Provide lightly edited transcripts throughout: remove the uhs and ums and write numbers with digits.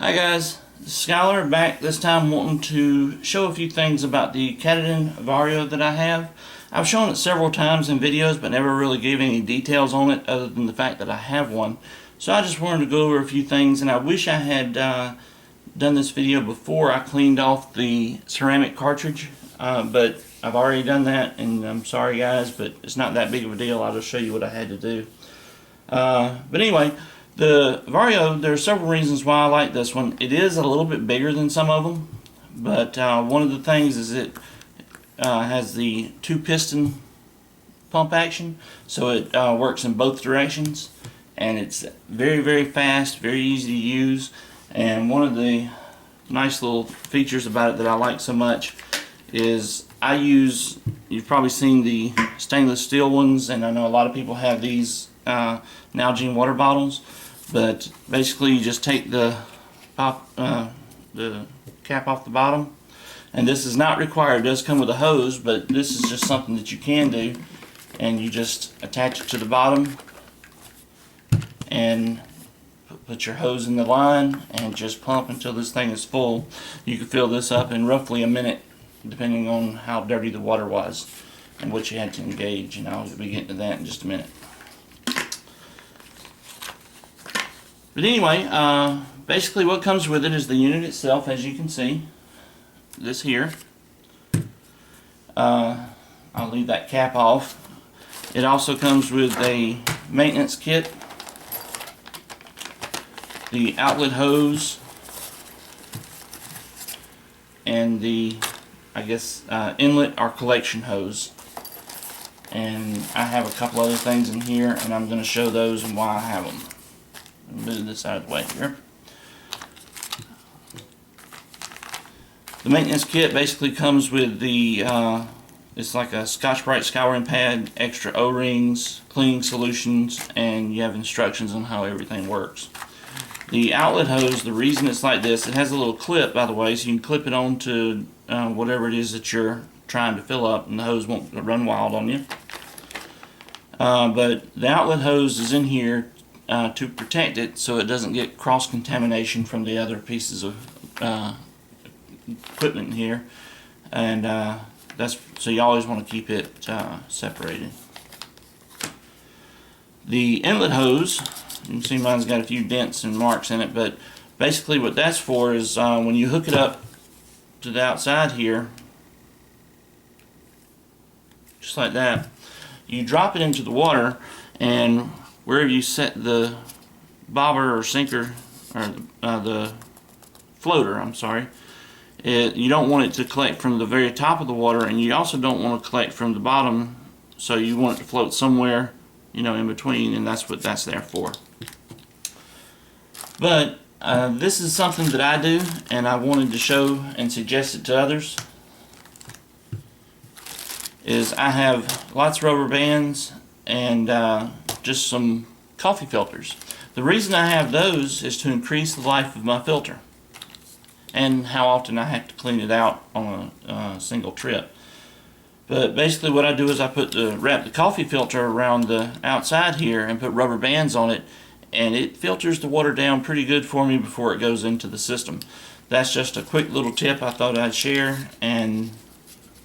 Hi guys, this is Skylar back this time wanting to show a few things about the Katadyn Vario that I have. I've shown it several times in videos but never really gave any details on it other than the fact that I have one. So I just wanted to go over a few things, and I wish I had done this video before I cleaned off the ceramic cartridge, but I've already done that, and I'm sorry guys, but it's not that big of a deal. I'll just show you what I had to do. But anyway, the Vario, there are several reasons why I like this one. It is a little bit bigger than some of them, but one of the things is it has the 2-piston pump action, so it works in both directions, and it's very fast, very easy to use. And one of the nice little features about it that I like so much is you've probably seen the stainless steel ones, and I know a lot of people have these Nalgene water bottles, but basically you just take the cap off the bottom, and this is not required. It does come with a hose, but this is just something that you can do, and you just attach it to the bottom and put your hose in the line and just pump until this thing is full. You can fill this up in roughly a minute depending on how dirty the water was and what you had to engage, and I'll be getting to that in just a minute. But anyway, basically what comes with it is the unit itself, as you can see. This here. I'll leave that cap off. It also comes with a maintenance kit, the outlet hose, and the, inlet or collection hose. And I have a couple other things in here, and I'm going to show those and why I have them. Move this out of the way here. The maintenance kit basically comes with the it's like a Scotch-Brite scouring pad, extra O-rings, cleaning solutions, and you have instructions on how everything works. The outlet hose, the reason it's like this, it has a little clip, by the way, so you can clip it onto whatever it is that you're trying to fill up, and the hose won't run wild on you. But the outlet hose is in here to protect it so it doesn't get cross-contamination from the other pieces of equipment here, and that's so you always want to keep it separated. The inlet hose, you can see mine's got a few dents and marks in it, but basically what that's for is when you hook it up to the outside here, just like that, you drop it into the water, and wherever you set the bobber or sinker, or the floater, I'm sorry, you don't want it to collect from the very top of the water, and you also don't want to collect from the bottom, so you want it to float somewhere, in between, and that's what that's there for. But this is something that I do, and I wanted to show and suggest it to others, is I have lots of rubber bands and just some coffee filters. The reason I have those is to increase the life of my filter and how often I have to clean it out on a single trip. But basically what I do is I wrap the coffee filter around the outside here and put rubber bands on it, and it filters the water down pretty good for me before it goes into the system. That's just a quick little tip I thought I'd share, and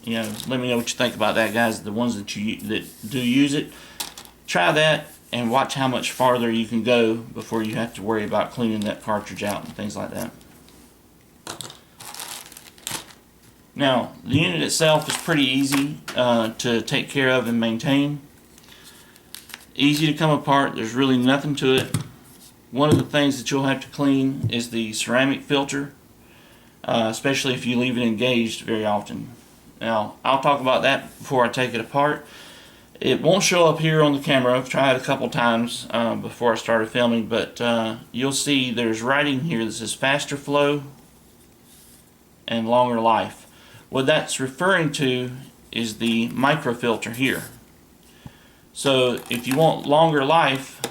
let me know what you think about that, guys. The ones that do use it, try that and watch how much farther you can go before you have to worry about cleaning that cartridge out and things like that. Now, the unit itself is pretty easy to take care of and maintain. Easy to come apart. There's really nothing to it. One of the things that you'll have to clean is the ceramic filter, especially if you leave it engaged very often. Now, I'll talk about that before I take it apart. It won't show up here on the camera. I've tried a couple times before I started filming, but you'll see there's writing here that says faster flow and longer life. What that's referring to is the microfilter here. So if you want longer life,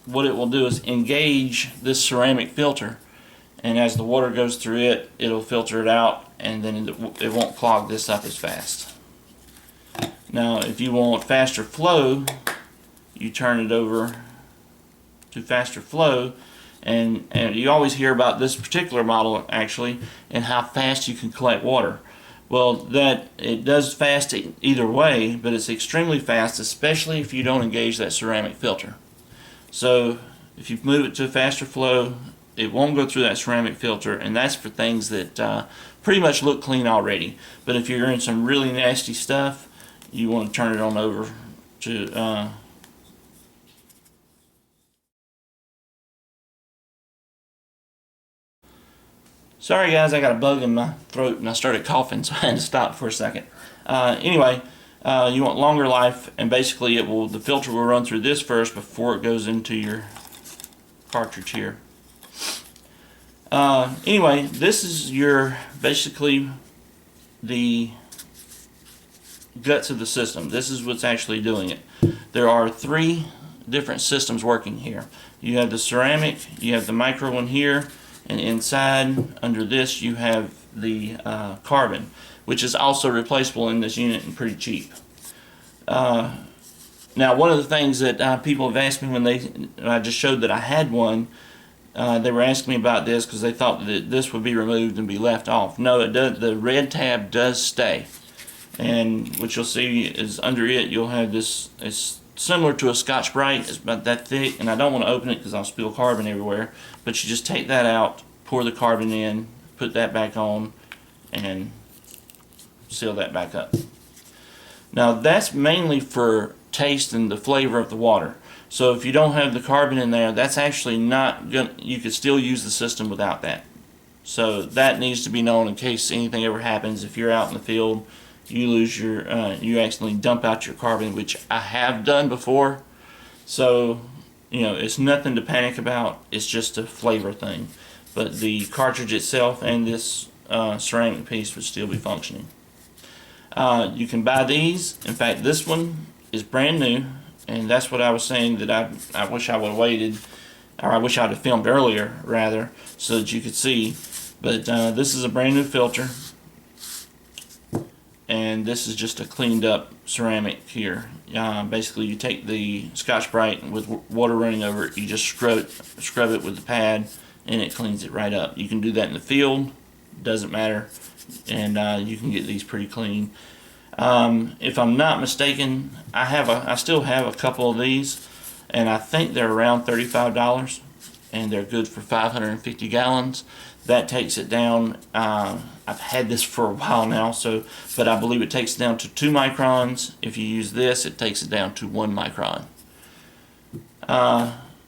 what it will do is engage this ceramic filter, and as the water goes through it, it'll filter it out, and then it won't clog this up as fast. Now if you want faster flow, you turn it over to faster flow, And you always hear about this particular model actually and how fast you can collect water. Well, that it does fast either way, but it's extremely fast, especially if you don't engage that ceramic filter. So if you move it to a faster flow, it won't go through that ceramic filter, and that's for things that pretty much look clean already. But if you're in some really nasty stuff, you want to turn it on over to sorry guys, I got a bug in my throat and I started coughing, so I had to stop for a second. Anyway, you want longer life, and basically the filter will run through this first before it goes into your cartridge here. Anyway, this is basically the guts of the system. This is what's actually doing it. There are 3 different systems working here. You have the ceramic, you have the micro one here, and inside under this you have the carbon, which is also replaceable in this unit and pretty cheap. Now, one of the things that people have asked me when I just showed that I had one, they were asking me about this because they thought that this would be removed and be left off. No, it does. The red tab does stay, and what you'll see is under it you'll have this. It's similar to a Scotch-Brite. It's about that thick, and I don't want to open it because I'll spill carbon everywhere. But you just take that out, pour the carbon in, put that back on, and seal that back up. Now that's mainly for taste and the flavor of the water. So if you don't have the carbon in there, that's actually not good. You could still use the system without that. So that needs to be known in case anything ever happens. If you're out in the field, you lose your, you accidentally dump out your carbon, which I have done before. So, you know, it's nothing to panic about. It's just a flavor thing. But the cartridge itself and this ceramic piece would still be functioning. You can buy these. In fact, this one is brand new, and that's what I was saying that I wish I would have waited, or I wish I would have filmed earlier, rather, so that you could see. But this is a brand new filter. And this is just a cleaned up ceramic here. Basically you take the Scotch-Brite with water running over it, you just scrub it with the pad, and it cleans it right up. You can do that in the field, doesn't matter, and you can get these pretty clean. If I'm not mistaken, I still have a couple of these, and I think they're around $35, and they're good for 550 gallons. That takes it down. I've had this for a while now, but I believe it takes it down to 2 microns. If you use this, it takes it down to 1 micron.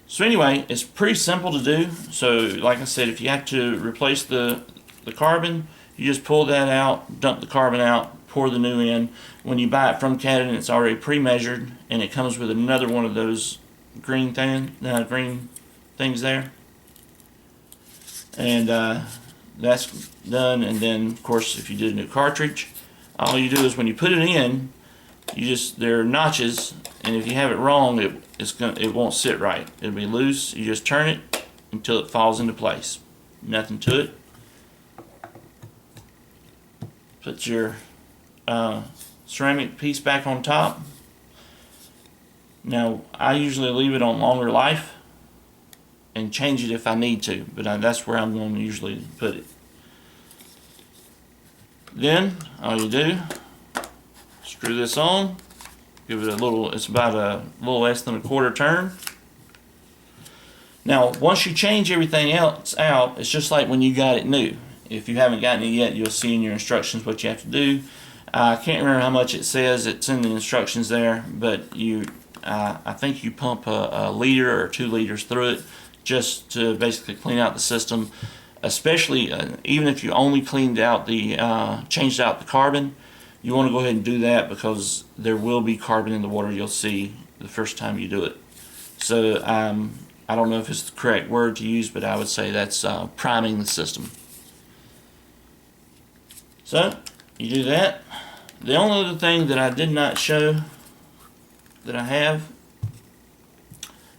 So anyway, it's pretty simple to do. So like I said, if you have to replace the carbon, you just pull that out, dump the carbon out, pour the new in. When you buy it from Katadyn, it's already pre-measured, and it comes with another one of those green things there. And that's done. And then of course if you did a new cartridge, all you do is when you put it in, there are notches, and if you have it wrong, it won't sit right. It'll be loose. You just turn it until it falls into place. Nothing to it. Put your ceramic piece back on top. Now I usually leave it on longer life and change it if I need to, but that's where I'm going to usually put it. Then all you do, screw this on, give it a little, it's about a little less than a quarter turn. Now once you change everything else out, it's just like when you got it new. If you haven't gotten it yet, you'll see in your instructions what you have to do. I can't remember how much it says, it's in the instructions there, but I think you pump a liter or 2 liters through it, just to basically clean out the system. Especially even if you only cleaned out changed out the carbon, you want to go ahead and do that because there will be carbon in the water, you'll see the first time you do it. So I don't know if it's the correct word to use, but I would say that's priming the system. So you do that. The only other thing that I did not show that I have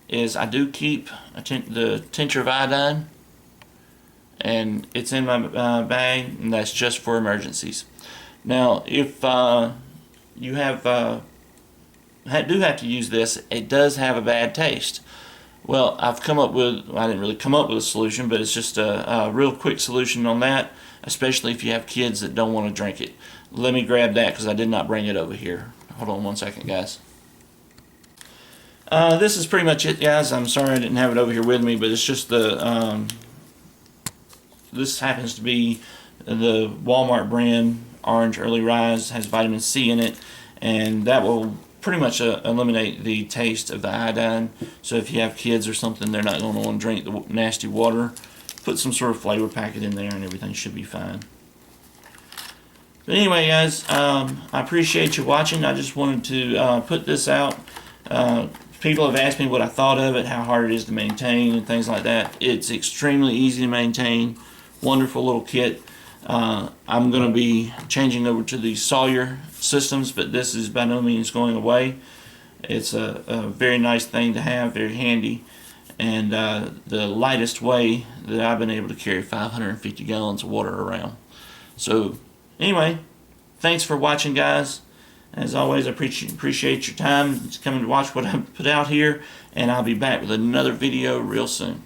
is I do keep the tincture of iodine, and it's in my bag, and that's just for emergencies. Now if you do have to use this, it does have a bad taste. Well, I've come up with, I didn't really come up with a solution, but it's just a real quick solution on that, especially if you have kids that don't want to drink it. Let me grab that because I did not bring it over here. Hold on one second, guys. This is pretty much it, guys. I'm sorry I didn't have it over here with me, but it's just the, this happens to be the Walmart brand Orange Early Rise, has vitamin C in it, and that will pretty much eliminate the taste of the iodine. So if you have kids or something, they're not going to want to drink the nasty water. Put some sort of flavor packet in there and everything should be fine. But anyway, guys, I appreciate you watching. I just wanted to put this out. People have asked me what I thought of it, how hard it is to maintain and things like that. It's extremely easy to maintain. Wonderful little kit. I'm going to be changing over to the Sawyer systems, but this is by no means going away. It's a very nice thing to have, very handy, and the lightest way that I've been able to carry 550 gallons of water around. So anyway, thanks for watching, guys. As always, I appreciate your time coming to watch what I put out here, and I'll be back with another video real soon.